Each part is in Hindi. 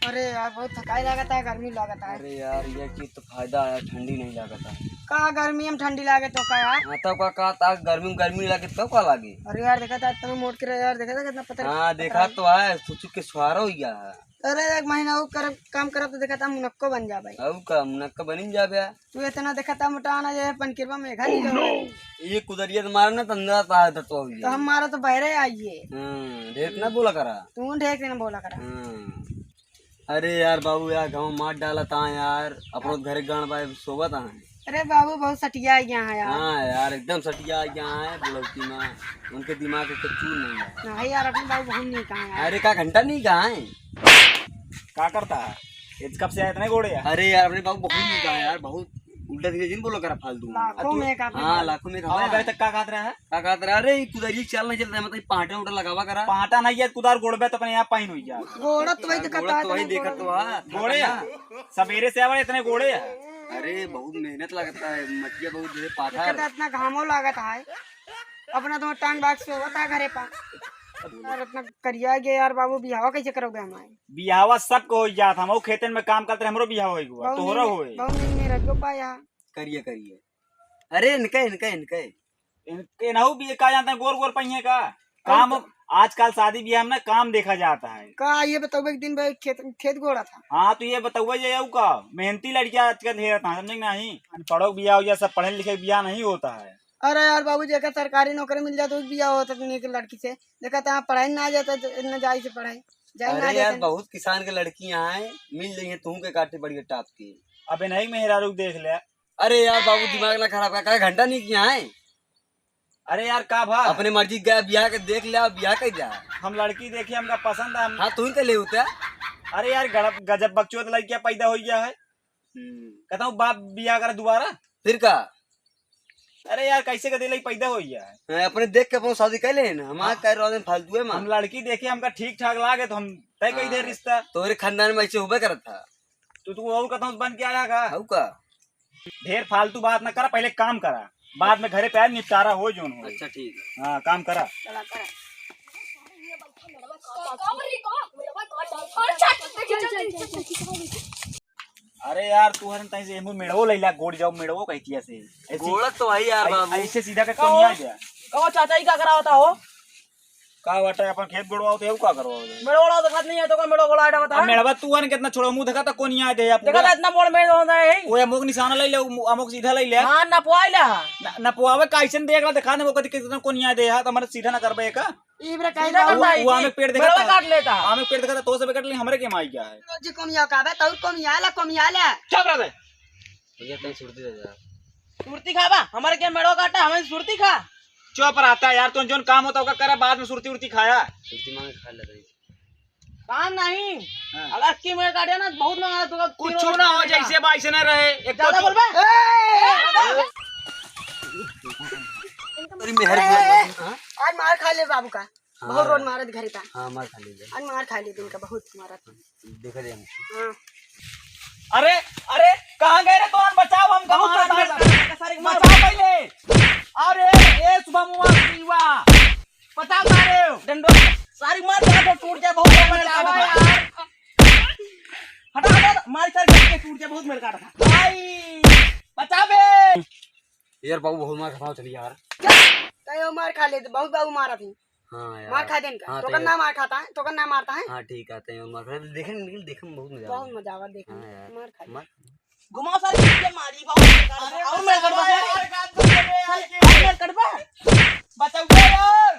अरे यार बहुत थकाई लागता है, गर्मी लागता है। अरे यार ये की तो फायदा है, ठंडी नहीं लागता है। का गर्मी में ठंडी लागे तो का यार? हाँ तो का ता गर्मी में गर्मी लागे तो का लागे। अरे यार देखा था तुम्हें मोट के यार, देखा था कितना पता। हाँ देखा तो है, सुचु के सुहारा हो गया है। अरे एक महीना वो कर काम करब तो देखा था मुनक्को बन जा भाई। अब का मुनक्का बनी जा बे। तू इतना देखा था मोटा आना जाए पनकिरवा में घा नहीं ये कुदरिया तो मारा ना तंदा ता तो तो हमारा तो बहरे आइए। ढेर ना बोला करा। तू ढेक देना बोला करा। अरे यार बाबू यार गाँव मार डाला था यार, अपनो घर गान भाई सोबा था। अरे बाबू बहुत सटिया यहाँ है यार। हाँ यार एकदम सटिया यहाँ है बुलौती में, उनके दिमाग में कुछ चूर नहीं है। नहीं यार अपने बाबू बहुत नहीं कहा है। अरे का घंटा नहीं कहा है, क्या करता है कब से आए इतने घोड़े है? अरे यार अपने बाबू बहुत नहीं कहा यार, बहुत उल्टा सीधे जिन बोलो करा फालतू। लाखों में का। हाँ लाखों में हाँ अबे तक क्या कहत रहा है? का कहते रहा। अरे कुदारी चल नहीं चलता है, मतलब पाटा उटा लगावा करा। पाटा नहीं है कुदार गोड़बे तो अपने यहाँ पाइन हुई जा। घोड़ा तो भाई देखा घोड़ा तो वही देखा तो घोड़े है सवेरे से आवर इतने घोड़े है। अरे बहुत मेहनत लगता है, मटिया बहुत देर पाथा देखा था इतना घामो लागत है। अपना तो टांग बाग से होता है घरे पा यार, इतना करिया गया यार बाबू। बिहावा कैसे करोगे हमारे? बिहावा सबको हो जात, हम खेतन में काम करते हमरो बिहाव होगा तोहरा होए। बहुत नहीं रखो पाया। करिए करिए। अरे इनके इनके इनके इनके नहु भी का जानते हैं गोर गोर पहिए का काम। आजकल शादी ब्याह में काम देखा जाता है। का ये बताओ एक दिन भाई खेत गोड़ा था। हाँ तो ये बताओ ये का मेहनती लड़कियां आजकल ढेर था, समझे नहीं? अनपढ़ों ब्याह हो या सब पढ़े लिखे ब्याह नहीं होता है। अरे यार बाबू जी सरकारी नौकरी मिल जाता तो बिया होता तो नहीं लड़की से। देखा था पढ़ाई ना आ जाता न जाए से पढ़ाई जाए ना। अरे यार बहुत किसान के लड़की यहाँ है, मिल रही है तुम के काटे बढ़िया टाप के। अबे नहीं मेहरा रुक देख ले। अरे यार बाबू दिमाग ना खराब कर, घंटा नहीं किया है। अरे यार का भा अपने मर्जी गया ब्याह के देख लिया, ब्याह कर जा। हम लड़की देखी हमका पसंद है। हाँ तू के ले होता। अरे यार गजब बकचोद लड़कियां पैदा हो गया है। कहता हूँ बाप ब्याह कर दोबारा फिर का। अरे यार कैसे कदे लई पैदा हो गया है। अपने देख के अपने शादी कर ले ना, हमारा कह रहा फालतू है। हम लड़की देखे हमका ठीक ठाक लागे तो हम तय कही दे रिश्ता। तोरे खानदान में ऐसे होबे करत था। तू और कहता हूँ बन के आया का। ढेर फालतू बात न करा, पहले काम करा, बाद में घरे पे निपटारा हो जो हो। अच्छा ठीक है। हाँ काम करा। अरे यार तू हरन तई से मेड़ो लैला गोड़ जाओ मेड़ो कहती ऐसे गोड़ तो भाई यार बाबू ऐसे सीधा का कौन आ गया। कहो चाचा ही क्या करा होता हो? का वाटा अपन खेत गोड़वाओ तो का करवाओ मेड़ो गोड़ा तो खात नहीं है तो का मेड़ो गोड़ा आटा बता। मेड़वा तू हन कितना छोड़ो मुंह देखा त कोनी आ दे देखा था इतना मोड़ में होता है। ओए अमुक निशाना ले ले, अमुक सीधा ले ले। हां ना पोआइला ना पोआवे कैसन देख ला दिखा ने वो कदी कितना कोनी आ दे हा त हमरे सीधा ना करबे का। इबरे कायदा करता है। वो हमें पेड़ देखा मेड़वा काट लेता। हमें पेड़ देखा तो से काट ले, हमरे के माई क्या है। जी कमिया का बे तौर कमिया ले चुप रह बे भैया कहीं सुरती दे जा। सुरती खाबा हमारे के मेड़ो काटा हमें सुरती खा। चुप रहता है यार, तो जोन काम होता होगा करा, बाद में सुरती उड़ती खाया। सुरती मांगे खा ले रही काम नहीं। अगर की मेड़ काटे ना बहुत महंगा तो कुछ ना हो जैसे बाइसे ना रहे एक ज्यादा बोल बे। तेरी मेहर हां आज मार खा ले बाबू का। बहुत रोड मारत घरे का। हां मार खा ले। आज मार खा ले दिन का बहुत मारत। देखा दे हम। हां अरे अरे कहां गए रे तोन, बचाओ हम कहां बचाओ पहले। अरे ए सुबह मुआ जीवा बचाओ मारे डंडो सारी मार दे टूट जाए बहुत मेरे काटा यार। हटा हटा मार सारी के टूट जाए बहुत मेरे काटा था भाई बचाओ बे। यार बाबू बहुत मार खाओ चली यार। कयो मार खा ले बहुत बाबू मारा थी। हां यार मार खा देन का तो का नाम मार खाता है तो का नाम मारता है। हां ठीक आते हैं मार खा देखें, लेकिन देखने में बहुत मजा बहुत मजा आवा देखने मार खा मार घुमाओ सारी के मारी बहुत और मेरे कटवा मेरे कटवा बचाओ यार।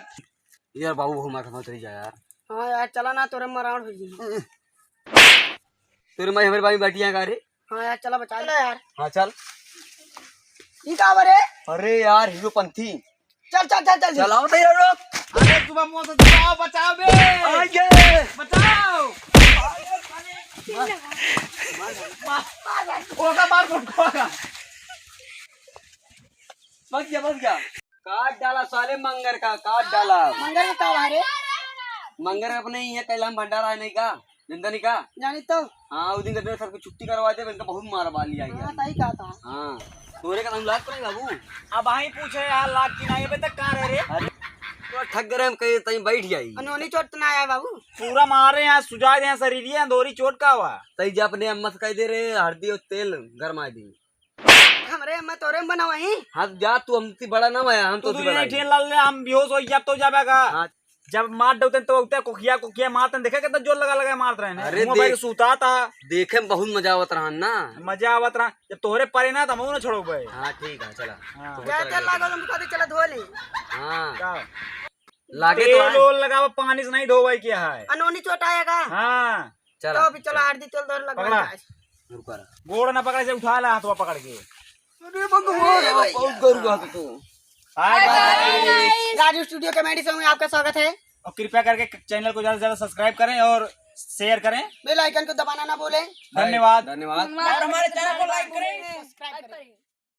यार बाबू बहुत मार खाओ चली जा यार। हां यार चला ना तोरे मराण हो जी। तेरे माई हमारी बाई बैठी है का रे। हां यार चला बचा ले यार। हां चल। ई का बरे? अरे यार हीरो पंथी चल चल चल चल चलाओ तो यार लोग। अरे सुबह मुआ से बचाओ बचाओ बे आगे बचाओ। ओका मार कोका बच गया काट डाला साले मंगर का, काट डाला। मंगर का बारे मंगर अपने ये कैलाश भंडारा है नहीं का जिंदा नहीं का जानी तो। हाँ उस दिन सबको छुट्टी करवा दे, इनका बहुत मार वाली आई हां सही कहा था। हाँ तोरे का हम लाग पड़े बाबू। अब आई पूछे यार लाख की नहीं अबे तक कहाँ रह रे अरे तो ठग गए हम कहीं तई बैठ जाई। अनोनी चोट तो ना आया बाबू। पूरा मारे यहाँ सुझा दे शरीर ये दोरी चोट का हुआ तई जा अपने अम्मा से कह दे रे हल्दी और तेल गरमा दी। हमरे मैं तोरे में बना वही। हाँ जा तू हमसे बड़ा ना आया हम तू तो तू बड़ा नहीं ठेल लाल ले हम बेहोश हो जब तो जाबेगा। हाँ जब मार दउते तो उते कोखिया कोखिया मारते देखे कितना जोर लगा लगा मारत रहे हैं। अरे मुंह भाई देख। सूता था देखे में बहुत मजा आवत रहा ना। मजा आवत रहा जब तोहरे परे ना तो मुंह न छोड़ो भाई। हाँ ठीक है चला। हाँ। तो क्या चला तेल लागो तुम कहते चला धो ले। हाँ क्या लागे तो तेल ओल लगावा पानी से नहीं धोवाई क्या है। अनोनी चोट आएगा हाँ चला तो अभी चलो हल्दी तेल दौड़ पकड़ा। लगा। रुका गोड़ ना पकड़े से उठा ला हाथवा पकड़ के। अरे भगवान बहुत गौर तू। Hi guys. Raju studio comedy show में आपका स्वागत है। और कृपया करके चैनल को ज्यादा से ज्यादा सब्सक्राइब करें और शेयर करें। बेल आइकन को दबाना ना भूलें। धन्यवाद। धन्यवाद। और हमारे चैनल को लाइक करें, सब्सक्राइब करें।